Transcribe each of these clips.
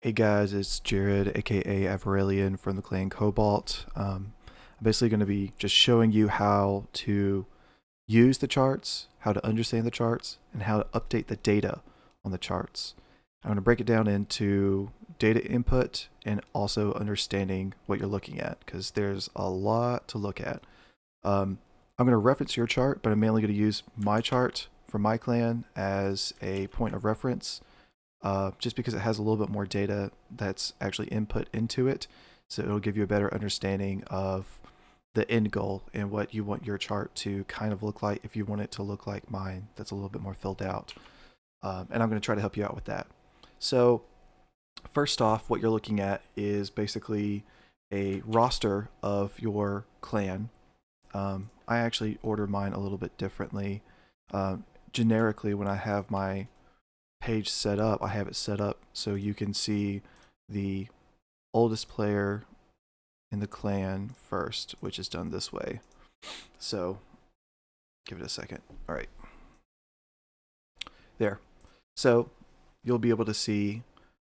Hey guys, it's Jared, aka Avarelian from the clan Cobalt. I'm basically going to be just showing you how to use the charts, how to understand the charts, and how to update the data on the charts. I'm going to break it down into data input and also understanding what you're looking at because there's a lot to look at. I'm going to reference your chart, but I'm mainly going to use my chart from my clan as a point of reference just because it has a little bit more data that's actually input into it. So it'll give you a better understanding of the end goal and what you want your chart to kind of look like if you want it to look like mine that's a little bit more filled out. And I'm going to try to help you out with that. So first off, what you're looking at is basically a roster of your clan. I actually order mine a little bit differently. Generically, when I have my page set up, I have it set up so you can see the oldest player in the clan first, which is done this way. So give it a second. All right. There. So you'll be able to see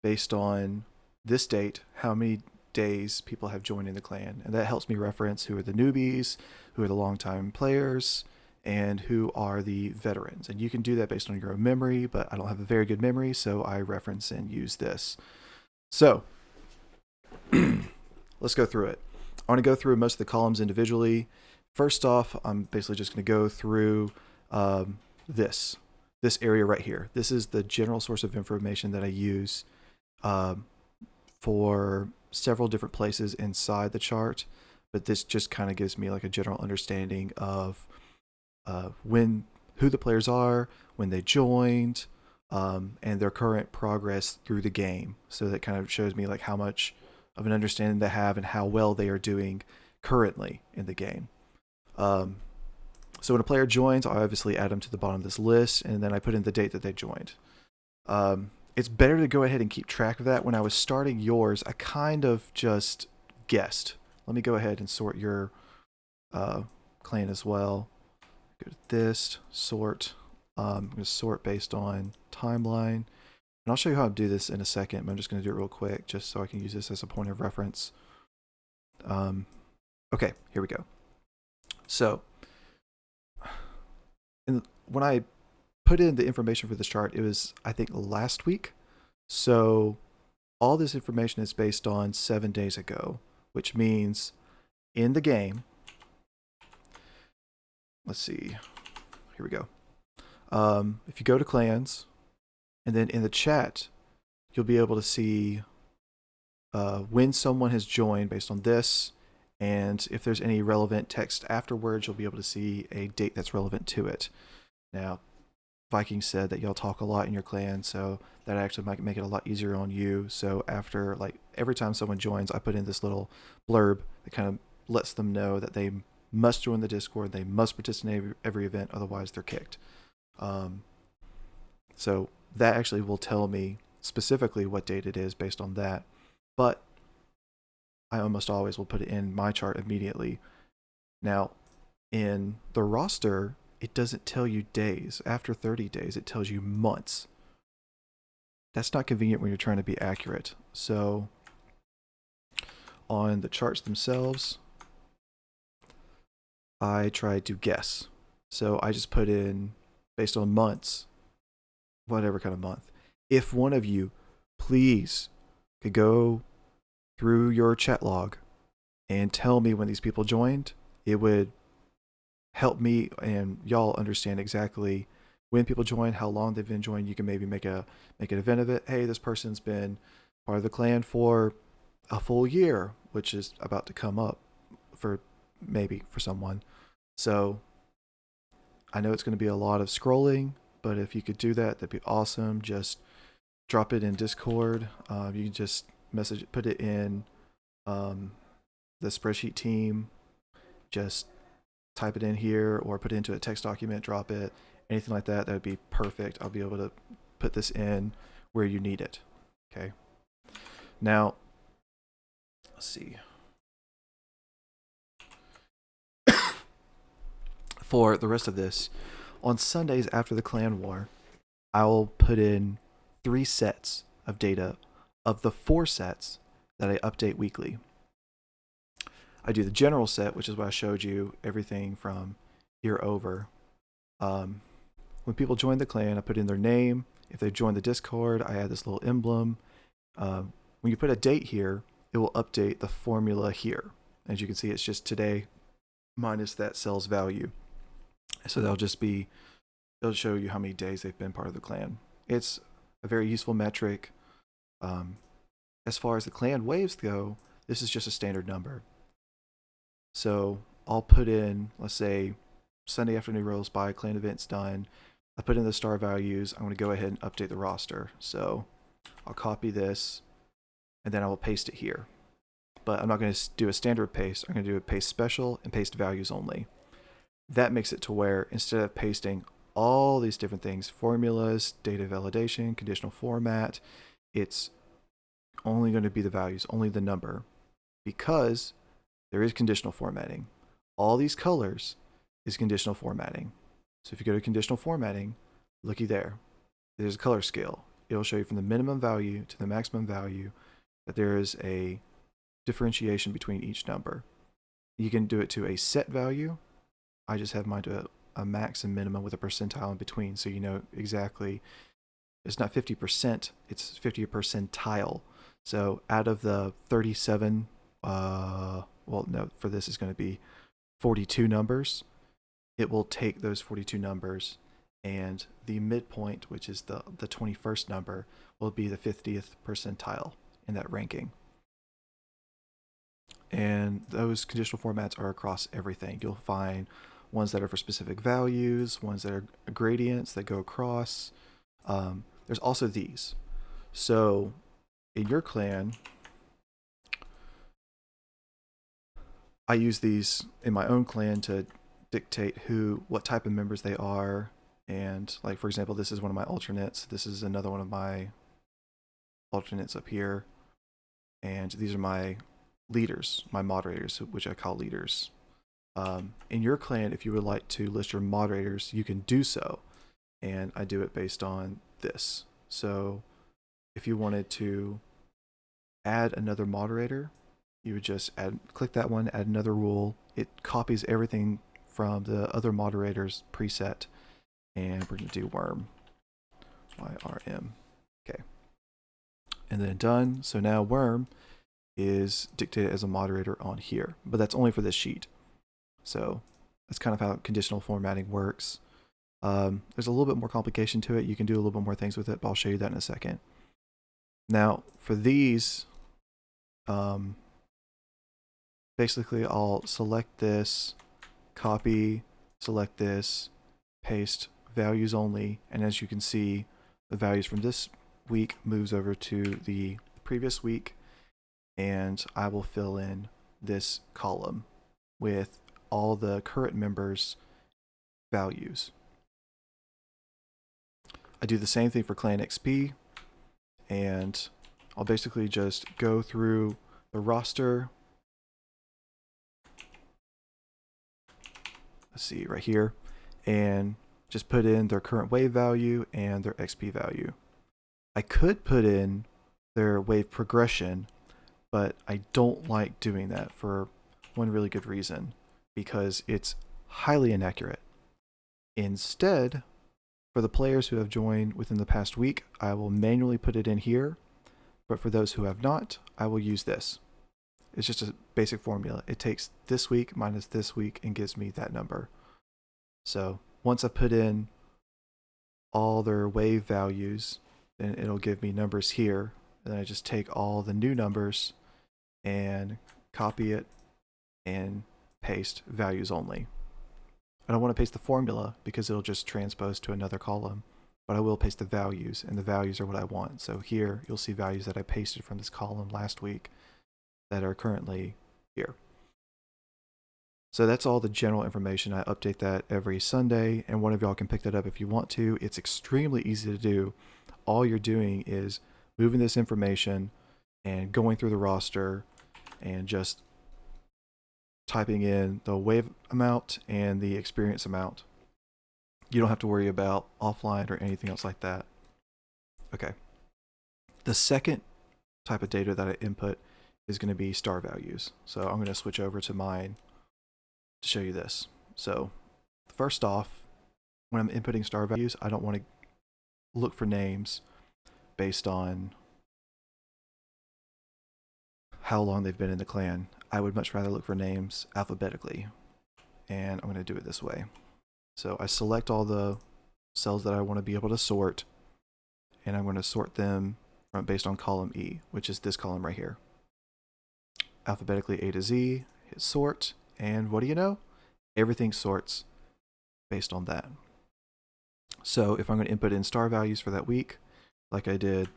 based on this date how many days people have joined in the clan. And that helps me reference who are the newbies, who are the longtime players, and who are the veterans. And you can do that based on your own memory, but I don't have a very good memory, so I reference and use this. So let's go through it. I want to go through most of the columns individually. First off, I'm basically just going to go through this area right here. This is the general source of information that I use for several different places inside the chart, but this just kind of gives me like a general understanding of who the players are, when they joined, and their current progress through the game. So that kind of shows me like how much of an understanding they have and how well they are doing currently in the game. So when a player joins, I obviously add them to the bottom of this list, and then I put in the date that they joined. It's better to go ahead and keep track of that. When I was starting yours, I kind of just guessed. Let me go ahead and sort your clan as well. Go to this, sort. I'm going to sort based on timeline. And I'll show you how to do this in a second, but I'm just going to do it real quick just so I can use this as a point of reference. Okay, here we go. So when I put in the information for this chart, it was, I think, last week. So all this information is based on 7 days ago, which means in the game, let's see, here we go. If you go to clans, and then in the chat, you'll be able to see when someone has joined based on this, and if there's any relevant text afterwards, you'll be able to see a date that's relevant to it. Now, Viking said that y'all talk a lot in your clan, so that actually might make it a lot easier on you. So after, like, every time someone joins, I put in this little blurb that kind of lets them know that they must join the Discord, they must participate in every event, otherwise they're kicked. So that actually will tell me specifically what date it is based on that. But I almost always will put it in my chart immediately. Now, in the roster, it doesn't tell you days. After 30 days, it tells you months. That's not convenient when you're trying to be accurate. So on the charts themselves, I tried to guess. So I just put in based on months, whatever kind of month. If one of you, please, could go through your chat log and tell me when these people joined, it would help me and y'all understand exactly when people join, how long they've been joined. You can maybe make an event of it. Hey, this person's been part of the clan for a full year, which is about to come up for maybe for someone. So I know it's going to be a lot of scrolling, but if you could do that, that'd be awesome. Just drop it in Discord. You can just put it in the spreadsheet team. Just type it in here or put it into a text document, drop it, anything like that. That would be perfect. I'll be able to put this in where you need it. Okay. Now, let's see. For the rest of this, on Sundays after the clan war, I'll put in 3 sets of data of the 4 sets that I update weekly. I do the general set, which is what I showed you, everything from here over. When people join the clan, I put in their name. If they join the Discord, I add this little emblem. When you put a date here, it will update the formula here. As you can see, it's just today minus that cell's value. So they'll show you how many days they've been part of the clan. It's a very useful metric. As far as the clan waves go, this is just a standard number. So I'll put in, let's say, Sunday afternoon rolls by, clan event's done. I put in the star values. I'm going to go ahead and update the roster. So I'll copy this, and then I will paste it here. But I'm not going to do a standard paste. I'm going to do a paste special and paste values only. That makes it to where instead of pasting all these different things, formulas, data validation, conditional format, it's only going to be the values, only the number, because there is conditional formatting. All these colors is conditional formatting. So if you go to conditional formatting, looky there. There's a color scale. It'll show you from the minimum value to the maximum value that there is a differentiation between each number. You can do it to a set value. I just have mine to a max and minimum with a percentile in between, so you know exactly. It's not 50%, it's 50 percentile. So out of the 37, well, no, for this is going to be 42 numbers. It will take those 42 numbers, and the midpoint, which is the 21st number, will be the 50th percentile in that ranking. And those conditional formats are across everything. You'll find ones that are for specific values, ones that are gradients that go across. There's also these. So in your clan, I use these in my own clan to dictate what type of members they are. And like, for example, this is one of my alternates. This is another one of my alternates up here. And these are my leaders, my moderators, which I call leaders. In your clan, if you would like to list your moderators, you can do so. And I do it based on this. So if you wanted to add another moderator, you would just click that one, add another rule. It copies everything from the other moderator's preset. And we're going to do worm, YRM. Okay. And then done. So now worm is dictated as a moderator on here, but that's only for this sheet. So that's kind of how conditional formatting works. There's a little bit more complication to it. You can do a little bit more things with it, but I'll show you that in a second. Now for these, basically I'll select this, copy, select this, paste values only, and as you can see, the values from this week moves over to the previous week, and I will fill in this column with all the current members' values. I do the same thing for Clan XP, and I'll basically just go through the roster. Let's see right here, and just put in their current wave value and their XP value. I could put in their wave progression, but I don't like doing that for one really good reason, because it's highly inaccurate. Instead, for the players who have joined within the past week, I will manually put it in here, but for those who have not, I will use this. It's just a basic formula. It takes this week minus this week and gives me that number. So once I put in all their wave values, then it'll give me numbers here. And then I just take all the new numbers and copy it and paste values only. I don't want to paste the formula because it'll just transpose to another column, but I will paste the values, and the values are what I want. So here you'll see values that I pasted from this column last week that are currently here. So that's all the general information. I update that every Sunday, and one of y'all can pick that up if you want to. It's extremely easy to do. All you're doing is moving this information and going through the roster and just typing in the wave amount and the experience amount. You don't have to worry about offline or anything else like that. Okay. The second type of data that I input is going to be star values. So I'm going to switch over to mine to show you this. So first off, when I'm inputting star values, I don't want to look for names based on how long they've been in the clan. I would much rather look for names alphabetically, and I'm going to do it this way. So I select all the cells that I want to be able to sort, and I'm going to sort them based on column E, which is this column right here. Alphabetically A to Z, hit sort, and what do you know? Everything sorts based on that. So if I'm going to input in star values for that week, like I did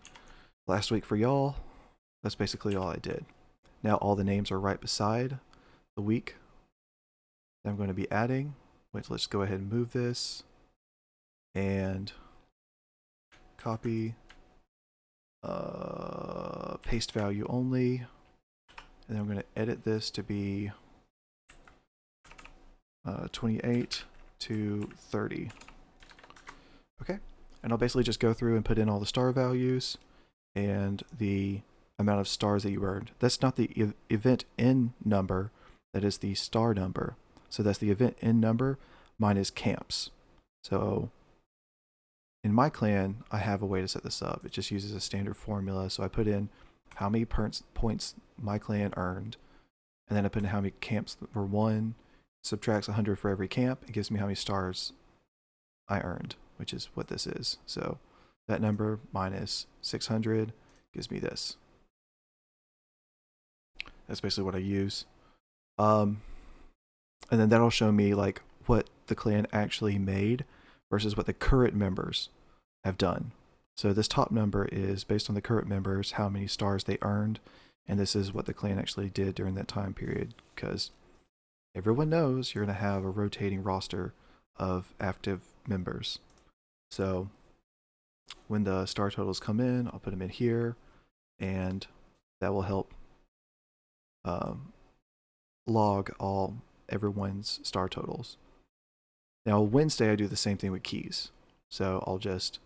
last week for y'all, that's basically all I did. Now all the names are right beside the week that I'm going to be adding. Wait, let's go ahead and move this and copy, paste value only, and then I'm going to edit this to be 28 to 30. Okay, and I'll basically just go through and put in all the star values and the amount of stars that you earned. That's not the event end number, that is the star number. So that's the event end number minus camps. So in my clan, I have a way to set this up. It just uses a standard formula. So I put in how many points my clan earned, and then I put in how many camps were won, subtracts 100 for every camp, and gives me how many stars I earned, which is what this is. So that number minus 600 gives me this. That's basically what I use. And then that'll show me like what the clan actually made versus what the current members have done. So this top number is based on the current members, how many stars they earned, and this is what the clan actually did during that time period, because everyone knows you're going to have a rotating roster of active members. So when the star totals come in, I'll put them in here, and that will help log everyone's star totals. Now Wednesday I do the same thing with keys. So I'll just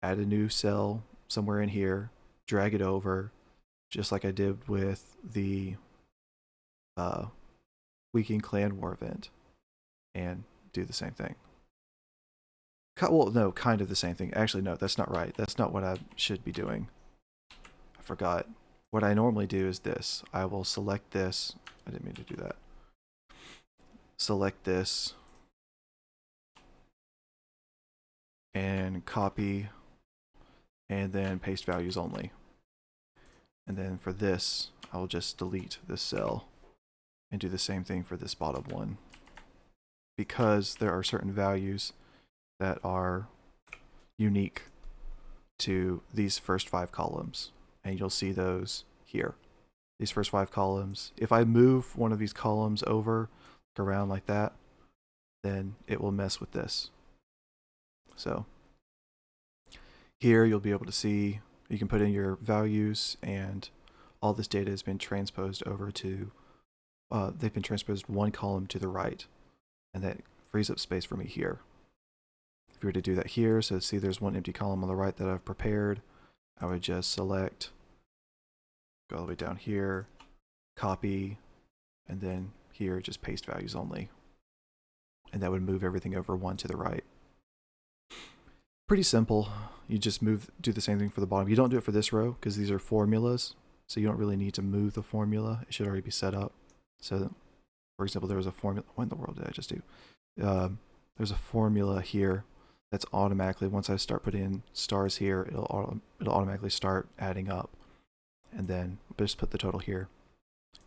add a new cell somewhere in here, drag it over, just like I did with the Weekend Clan War event, and do the same thing. Well, no, kind of the same thing. Actually, no, that's not right. That's not what I should be doing. I forgot. What I normally do is this. I will select this. I didn't mean to do that. Select this and copy, and then paste values only. And then for this, I'll just delete this cell and do the same thing for this bottom one, because there are certain values that are unique to these first 5 columns, and you'll see those here. These first 5 columns, if I move one of these columns over around like that, then it will mess with this. So here you'll be able to see, you can put in your values, and all this data has been transposed over to, they've been transposed one column to the right, and that frees up space for me here. If we were to do that here, so see there's one empty column on the right that I've prepared, I would just select, go all the way down here, copy, and then here just paste values only. And that would move everything over one to the right. Pretty simple. You just do the same thing for the bottom. You don't do it for this row because these are formulas, so you don't really need to move the formula. It should already be set up. So for example, there was a formula. What in the world did I just do? There's a formula here that's automatically, once I start putting in stars here, it'll automatically start adding up. And then just put the total here.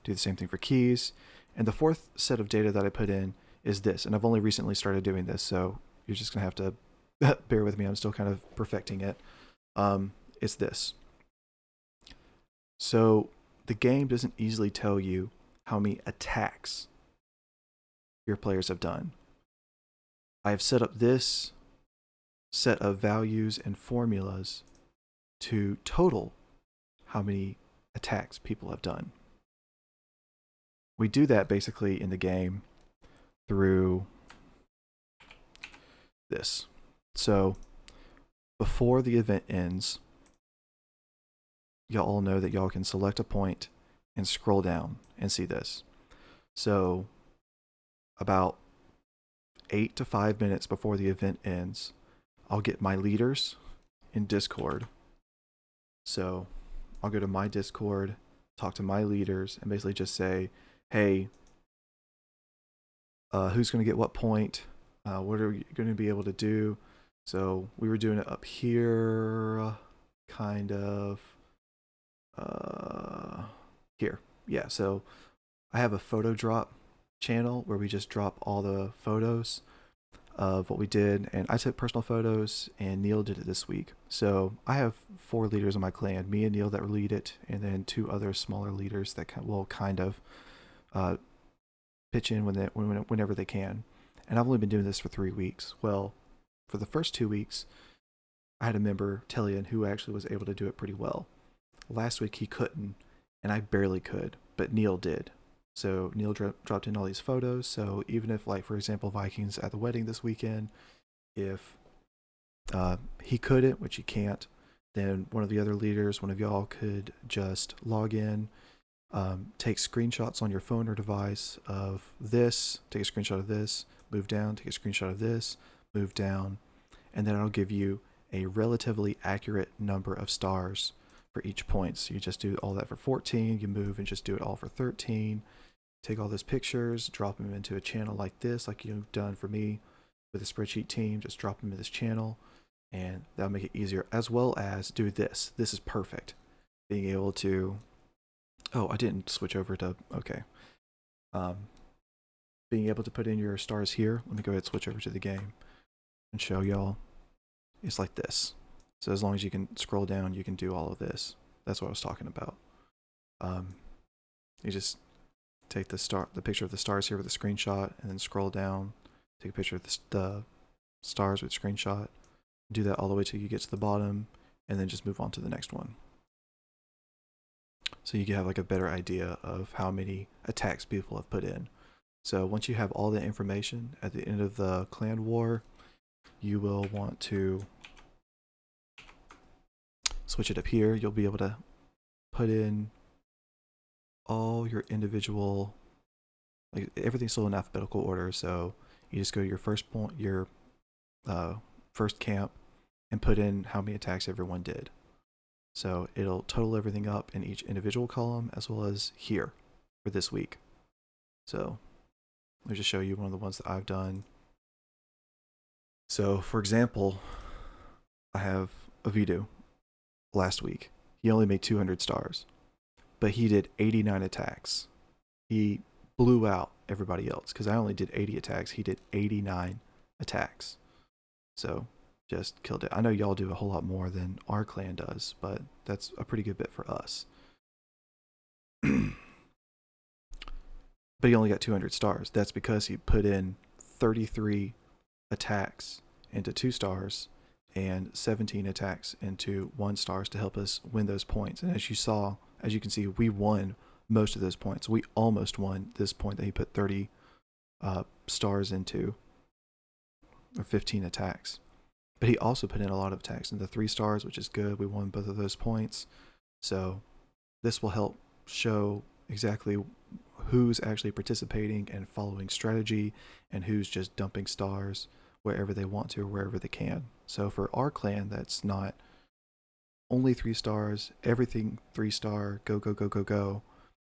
Do the same thing for keys. And the fourth set of data that I put in is this. And I've only recently started doing this, so you're just going to have to bear with me. I'm still kind of perfecting it. It's this. So the game doesn't easily tell you how many attacks your players have done. I have set up this set of values and formulas to total how many attacks people have done. We do that basically in the game through this. So before the event ends, y'all all know that y'all can select a point and scroll down and see this. So about 8 to 5 minutes before the event ends, I'll get my leaders in Discord. So I'll go to my Discord, talk to my leaders, and basically just say, hey, who's going to get what point? What are we going to be able to do? So we were doing it up here, kind of here. Yeah, so I have a photo drop channel where we just drop all the photos of what we did, and I took personal photos, and Neil did it this week. So I have 4 leaders in my clan, me and Neil that lead it, and then 2 other smaller leaders that will kind of pitch in whenever they can. And I've only been doing this for 3 weeks. Well, for the first 2 weeks, I had a member, Tellian, who actually was able to do it pretty well. Last week he couldn't, and I barely could, but Neil did. So Neil dropped in all these photos. So even if, like, for example, Vikings at the wedding this weekend, if he couldn't, which he can't, then one of the other leaders, one of y'all, could just log in, take screenshots on your phone or device of this, take a screenshot of this, move down, take a screenshot of this, move down, and then it'll give you a relatively accurate number of stars for each point. So you just do all that for 14, you move and just do it all for 13. Take all those pictures, drop them into a channel like this, like you've done for me with a spreadsheet team, just drop them in this channel, and that'll make it easier, as well as do this. This is perfect. Being able to, oh, I didn't switch over to, okay. Being able to put in your stars here. Let me go ahead and switch over to the game and show y'all. It's like this. So as long as you can scroll down, you can do all of this. That's what I was talking about. You just take the picture of the stars here with a screenshot, and then scroll down, take a picture of the stars with screenshot, do that all the way till you get to the bottom, and then just move on to the next one. So you can have like a better idea of how many attacks people have put in. So once you have all the information at the end of the clan war, you will want to switch it up here. You'll be able to put in all your individual, like everything's still in alphabetical order. So you just go to your first point, your first camp, and put in how many attacks everyone did. So it'll total everything up in each individual column as well as here for this week. So let me just show you one of the ones that I've done. So for example, I have Ovidu last week. He only made 200 stars, but he did 89 attacks. He blew out everybody else because I only did 80 attacks. He did 89 attacks. So just killed it. I know y'all do a whole lot more than our clan does, but that's a pretty good bit for us. But he only got 200 stars. That's because he put in 33 attacks into 2 stars and 17 attacks into 1 stars to help us win those points. And as you can see, we won most of those points. We almost won this point that he put 30 stars into, or 15 attacks. But he also put in a lot of attacks into 3 stars, which is good. We won both of those points. So this will help show exactly who's actually participating and following strategy and who's just dumping stars wherever they want to or wherever they can. So for our clan, that's not only 3 stars, everything 3-star, go, go, go, go, go.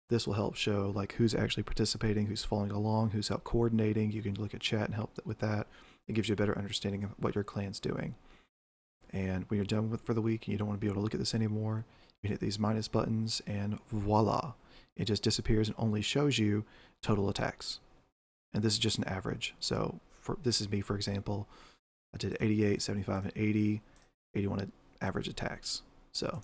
This will help show like who's actually participating, who's following along, who's out coordinating. You can look at chat and help with that. It gives you a better understanding of what your clan's doing. And when you're done for the week and you don't want to be able to look at this anymore, you hit these minus buttons and voila. It just disappears and only shows you total attacks. And this is just an average. So this is me, for example. I did 88, 75, and 80, 81 average attacks. So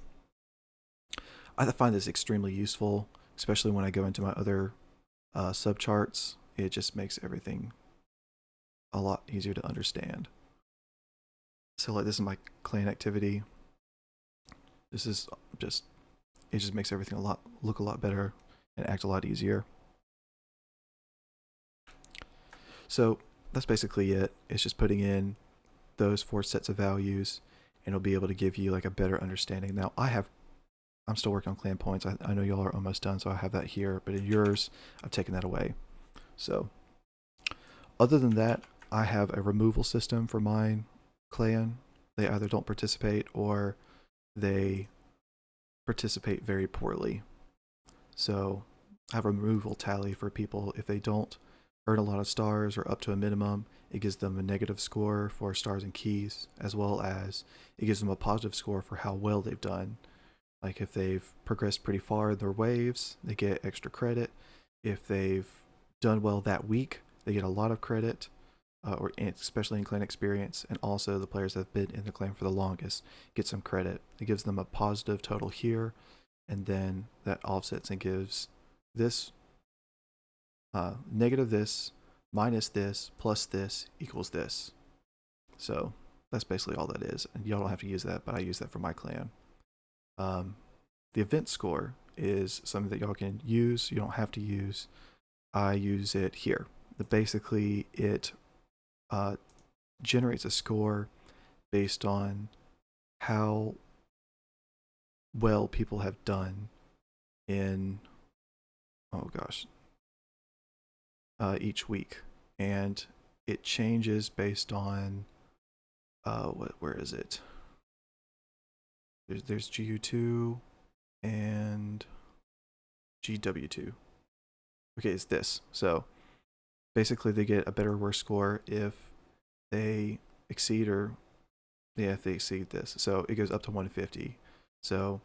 I find this extremely useful, especially when I go into my other subcharts. It just makes everything a lot easier to understand. So like this is my clan activity. This is just, it just makes everything look a lot better and act a lot easier. So that's basically it. It's just putting in those 4 sets of values, and it'll be able to give you like a better understanding. Now I have I'm still working on clan points. I know y'all are almost done, so I have that here. But in yours, I've taken that away. So other than that, I have a removal system for my clan. They either don't participate or they participate very poorly. So I have a removal tally for people. If they don't earn a lot of stars or up to a minimum, it gives them a negative score for stars and keys, as well as it gives them a positive score for how well they've done. Like if they've progressed pretty far in their waves, they get extra credit. If they've done well that week, they get a lot of credit, or especially in clan experience. And also the players that have been in the clan for the longest get some credit. It gives them a positive total here, and then that offsets and gives this negative this minus this plus this equals this. So that's basically all that is. And y'all don't have to use that, but I use that for my clan. The event score is something that y'all can use. You don't have to use. I use it here. Basically, it generates a score based on how well people have done in, oh gosh, each week. And it changes based on, where is it? There's GU2 and GW2. Okay, it's this. So basically they get a better or worse score if they exceed or, yeah, if they exceed this. So it goes up to 150. So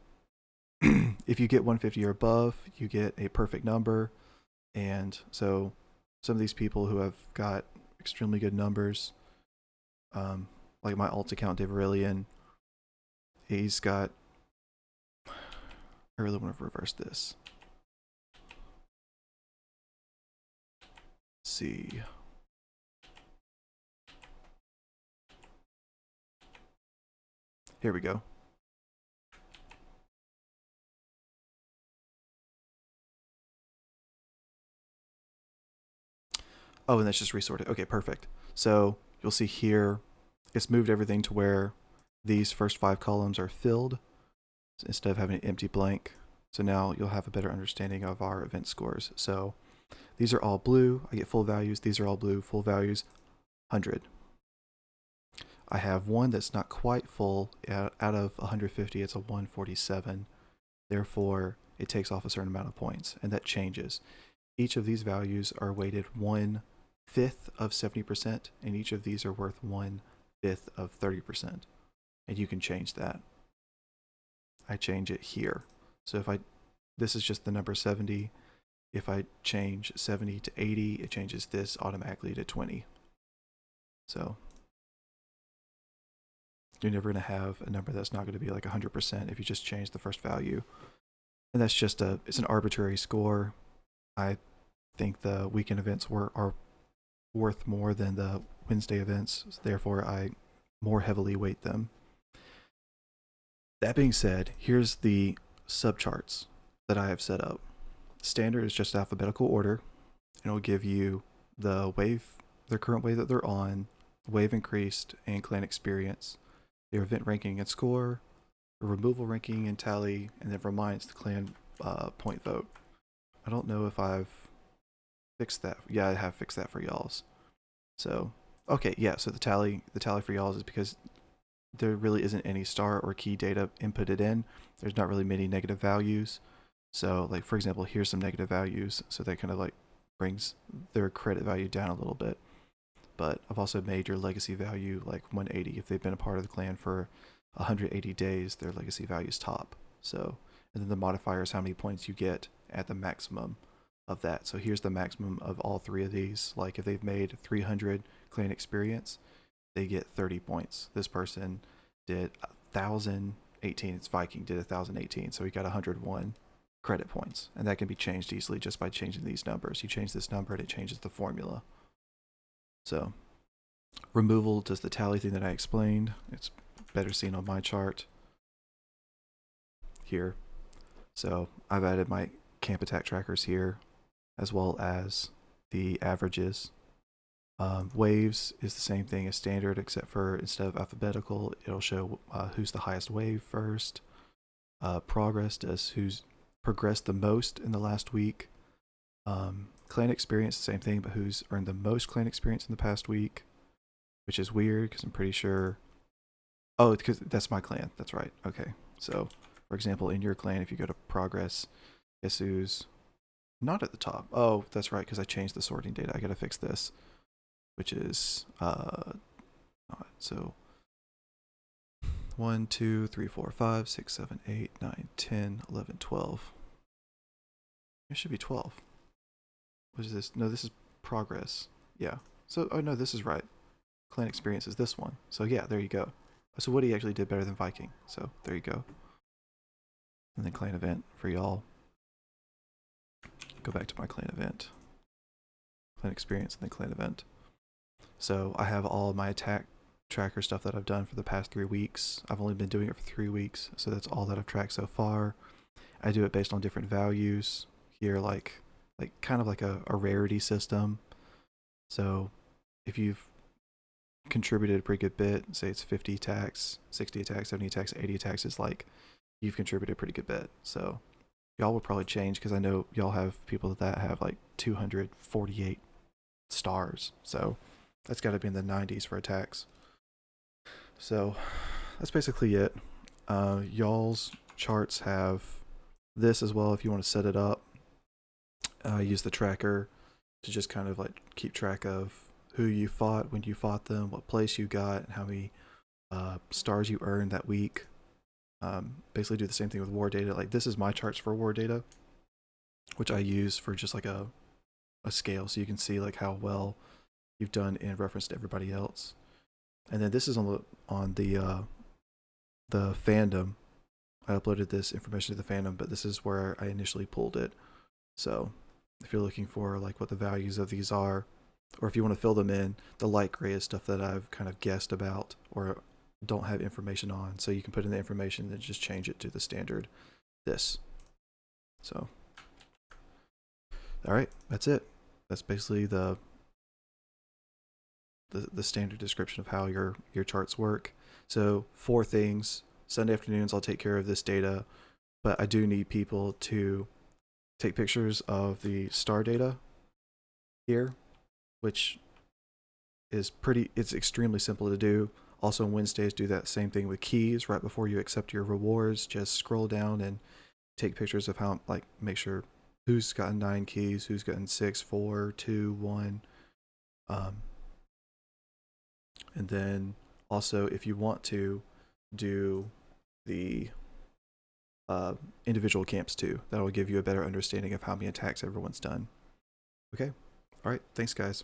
if you get 150 or above, you get a perfect number. And so some of these people who have got extremely good numbers, like my alt account, Dave Aurelian, he's got, I really want to reverse this. Let's see. Here we go. Oh, and that's just resorted. Okay, perfect. So you'll see here, it's moved everything to where these first 5 columns are filled instead of having an empty blank. So now you'll have a better understanding of our event scores. So these are all blue. I get full values. These are all blue. Full values, 100. I have one that's not quite full. Out of 150, it's a 147. Therefore, it takes off a certain amount of points, and that changes. Each of these values are weighted 1/5 of 70%, and each of these are worth 1/5 of 30%. And you can change that. I change it here. So if this is just the number 70. If I change 70 to 80, it changes this automatically to 20. So you're never going to have a number that's not going to be like 100% if you just change the first value. And that's just it's an arbitrary score. I think the weekend events are worth more than the Wednesday events. Therefore, I more heavily weight them. That being said, here's the subcharts that I have set up. Standard is just alphabetical order, and it'll give you the wave, their current wave that they're on, wave increased, and clan experience, their event ranking and score, the removal ranking and tally, and then reminds the clan point vote. I don't know if I've fixed that. Yeah, I have fixed that for y'all's. So, okay, yeah, so the tally for y'all's is because there really isn't any star or key data inputted in. There's not really many negative values. So, like, for example, here's some negative values. So that kind of like brings their credit value down a little bit. But I've also made your legacy value like 180. If they've been a part of the clan for 180 days, their legacy value is top. So, and then the modifier is how many points you get at the maximum of that. So here's the maximum of all 3 of these. Like if they've made 300 clan experience, they get 30 points. This person did 1,018. It's Viking did 1,018, so he got 101 credit points, and that can be changed easily just by changing these numbers. You change this number and it changes the formula. So removal does the tally thing that I explained. It's better seen on my chart here. So I've added my camp attack trackers here, as well as the averages. Waves is the same thing as standard, except for instead of alphabetical, it'll show who's the highest wave first. progress does who's progressed the most in the last week. Clan experience, the same thing, but who's earned the most clan experience in the past week, which is weird because I'm pretty sure. Oh, because that's my clan. That's right. Okay. So, for example, in your clan, if you go to progress, guess who's not at the top? Oh, that's right, because I changed the sorting data. I gotta fix this, which is not so. 1, 2, 3, 4, 5, 6, 7, 8, 9, 10, 11, 12. It should be 12. What is this? No, this is progress. Yeah. So, oh no, this is right. Clan experience is this one. So yeah, there you go. So Woody actually did better than Viking. So there you go. And then clan event for y'all. Go back to my clan event. Clan experience and then clan event. So I have all of my attack tracker stuff that I've done for the past 3 weeks. I've only been doing it for 3 weeks, so that's all that I've tracked so far. I do it based on different values here, like kind of like a rarity system. So if you've contributed a pretty good bit, say it's 50 attacks, 60 attacks, 70 attacks, 80 attacks, it's like you've contributed a pretty good bit. So y'all will probably change because I know y'all have people that have like 248 stars. So that's got to be in the 90s for attacks. So that's basically it. Y'all's charts have this as well if you want to set it up. Use the tracker to just kind of like keep track of who you fought, when you fought them, what place you got, and how many stars you earned that week. Basically do the same thing with war data. Like this is my charts for war data, which I use for just like a scale, so you can see like how well you've done in reference to everybody else. And then this is on the fandom. I uploaded this information to the fandom, but this is where I initially pulled it. So if you're looking for like what the values of these are, or if you want to fill them in, the light gray is stuff that I've kind of guessed about or don't have information on. So you can put in the information and just change it to the standard this. So, all right, that's it. That's basically the standard description of how your charts work. So 4 things. Sunday afternoons, I'll take care of this data, but I do need people to take pictures of the star data here, which is it's extremely simple to do. Also on Wednesdays, do that same thing with keys right before you accept your rewards. Just scroll down and take pictures of how, like, make sure who's gotten 9 keys, who's gotten 6, 4, 2, 1. And then also, if you want to do the individual camps too, that will give you a better understanding of how many attacks everyone's done. Okay. All right. Thanks, guys.